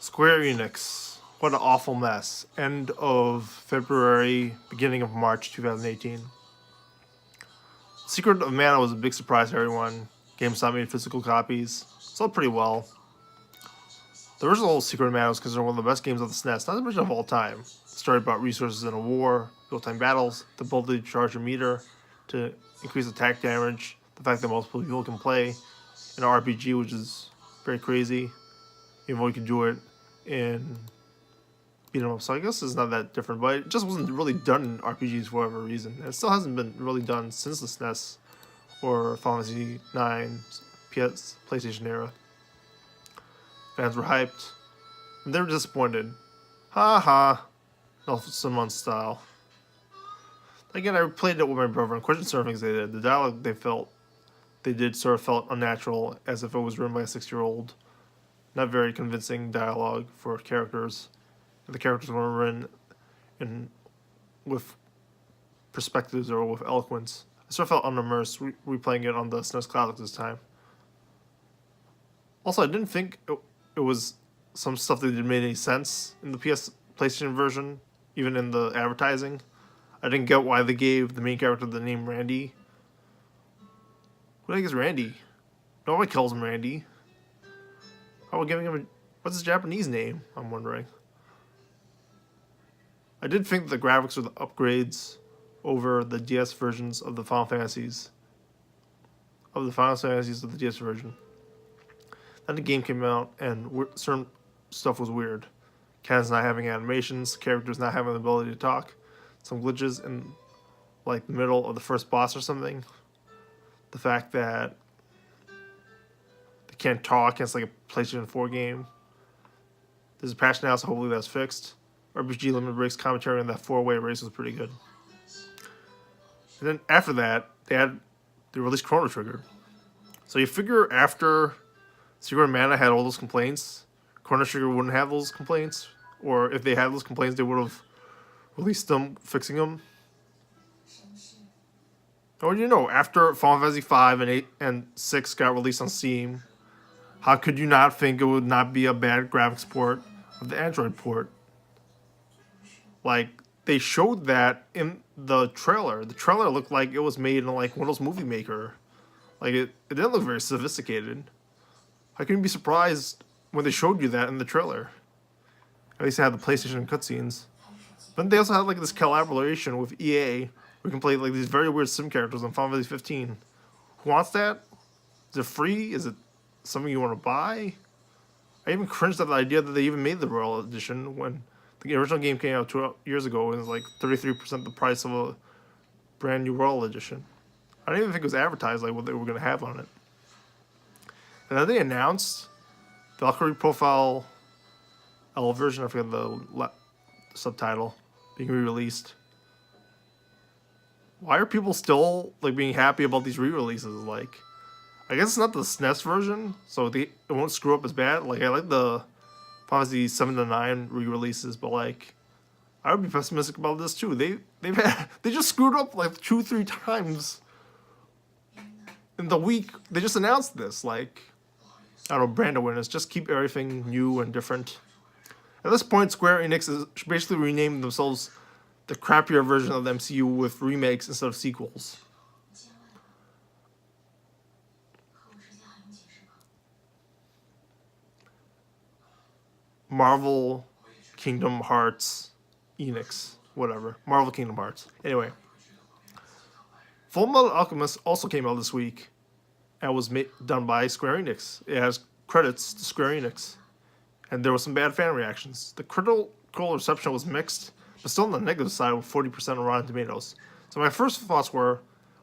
Square-Enix. What an awful mess. End of February, beginning of March 2018. Secret of Mana was a big surprise to everyone. GameStop made physical copies. Sold pretty well. The original Secret of Mana was considered one of the best games of the SNES, not the original of all time. The story about resources in a war, real-time battles, the ability to charge your meter to increase attack damage, the fact that multiple people can play in an RPG, which is very crazy. Even though you can do it in beat 'em up, so I guess it's not that different, but it just wasn't really done in RPGs for whatever reason. And it still hasn't been really done since the SNES or Final Fantasy 9 PS PlayStation era. Fans were hyped, and they were disappointed. Ha ha, Nelson Munn style. Again, I played it with my brother, and question certain things they did. The dialogue they did sort of felt unnatural, as if it was written by a 6-year-old. Not very convincing dialogue for characters. The characters weren't written with perspectives or with eloquence. I sort of felt unimmersed replaying it on the SNES Classic this time. Also, I didn't think it was some stuff that didn't make any sense in the PlayStation version, even in the advertising. I didn't get why they gave the main character the name Randy. Who the heck is Randy? Nobody calls him Randy. How about giving him what's his Japanese name? I'm wondering. I did think the graphics were the upgrades over the DS versions of the Final Fantasies. Of the DS version. Then the game came out and certain stuff was weird. Cannons not having animations, characters not having the ability to talk, some glitches in like the middle of the first boss or something. The fact that they can't talk, it's like a PlayStation 4 game. There's a patch now, so hopefully that's fixed. RPG limit breaks commentary on that 4-way race was pretty good. And then after that, they released Chrono Trigger. So you figure after Secret of Mana had all those complaints, Chrono Trigger wouldn't have those complaints, or if they had those complaints, they would have released them, fixing them. What do you know? After Final Fantasy 5 and 8 and 6 got released on Steam, how could you not think it would not be a bad graphics port of the Android port? Like, they showed that in the trailer. The trailer looked like it was made in like Windows Movie Maker. Like, it didn't look very sophisticated. How can you be surprised when they showed you that in the trailer? At least they had the PlayStation cutscenes. But they also had like this collaboration with EA. We can play like these very weird sim characters on Final Fantasy 15. Who wants that? Is it free? Is it something you want to buy? I even cringed at the idea that they even made the Royal Edition when the original game came out 2 years ago and it was like 33% the price of a brand new Royal Edition. I don't even think it was advertised like what they were going to have on it. And then they announced Valkyrie Profile L version, I forget the subtitle, being re-released. Why are people still like being happy about these re-releases? Like, I guess it's not the SNES version, so it won't screw up as bad. Like, I like the Final Fantasy 7 to 9 re-releases, but like, I would be pessimistic about this too. They just screwed up like 2-3 times in the week they just announced this. Like, I don't know, brand awareness. Just keep everything new and different. At this point, Square-Enix is basically renamed themselves the crappier version of the MCU with remakes instead of sequels. Marvel Kingdom Hearts Enix. Whatever. Marvel Kingdom Hearts. Anyway. Fullmetal Alchemist also came out this week and was done by Square-Enix. It has credits to Square-Enix. And there was some bad fan reactions. The critical reception was mixed, but still on the negative side with 40% on Rotten Tomatoes. So my first thoughts were,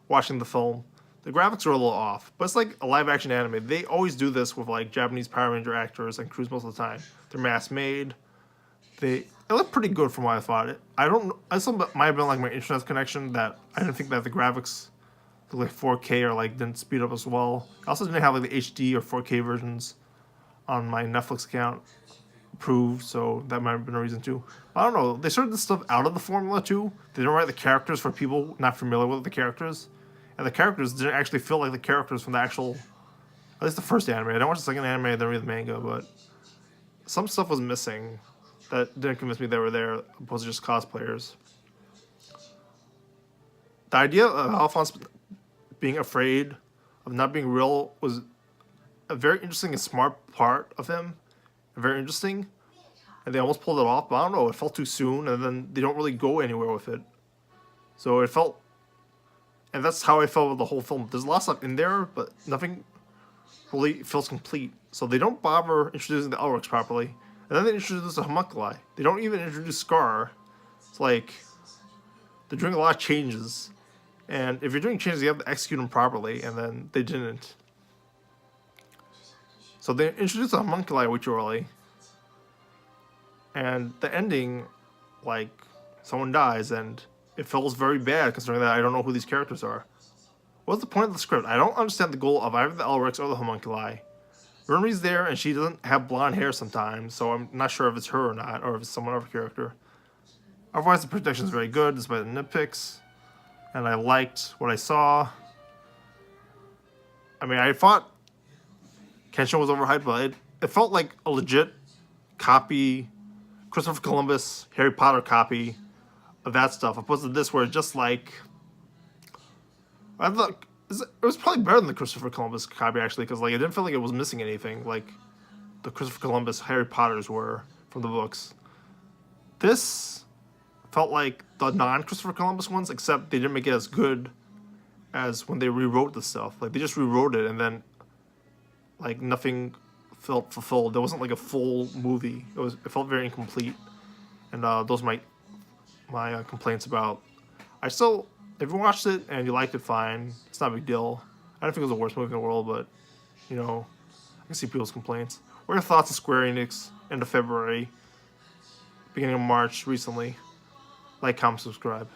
watching the film, the graphics are a little off, but it's like a live-action anime. They always do this with like Japanese Power Ranger actors and crews most of the time. They're mass-made. It looked pretty good from what I thought. I still might have been like my internet connection that I didn't think that the graphics looked like 4K or like didn't speed up as well. I also didn't have like the HD or 4K versions on my Netflix account approved, so that might have been a reason too. I don't know. They started this stuff out of the formula too. They didn't write the characters for people not familiar with the characters, and the characters didn't actually feel like the characters from the actual, at least the first anime. I don't watch the second anime. I didn't read the manga, but some stuff was missing that didn't convince me they were there, opposed to just cosplayers. The idea of Alphonse being afraid of not being real was a very interesting and smart part of him. Very interesting. And they almost pulled it off, but I don't know, it felt too soon, and then they don't really go anywhere with it. So it felt... And that's how I felt with the whole film. There's a lot of stuff in there, but nothing really feels complete. So they don't bother introducing the Elrics properly. And then they introduce the homunculi. They don't even introduce Scar. It's like... They're doing a lot of changes. And if you're doing changes, you have to execute them properly, and then they didn't. So they introduced the homunculi way too early. And the ending, like, someone dies, and it feels very bad considering that I don't know who these characters are. What's the point of the script? I don't understand the goal of either the Elrics or the homunculi. Runri's there, and she doesn't have blonde hair sometimes, so I'm not sure if it's her or not, or if it's someone other character. Otherwise, the protection is very good, despite the nitpicks. And I liked what I saw. I mean, I thought Kenshin was overhyped, but it felt like a legit copy, Christopher Columbus, Harry Potter copy of that stuff, opposed to this where it's just like... I thought it was probably better than the Christopher Columbus copy, actually, because like, it didn't feel like it was missing anything, like the Christopher Columbus Harry Potters were from the books. This felt like the non-Christopher Columbus ones, except they didn't make it as good as when they rewrote the stuff. Like, they just rewrote it, and then, like, nothing felt fulfilled. There wasn't, like, a full movie. It felt very incomplete. And those are my complaints about... if you watched it and you liked it, fine. It's not a big deal. I don't think it was the worst movie in the world, but, you know, I can see people's complaints. What are your thoughts on Square-Enix end of February, beginning of March, recently? Like, comment, subscribe.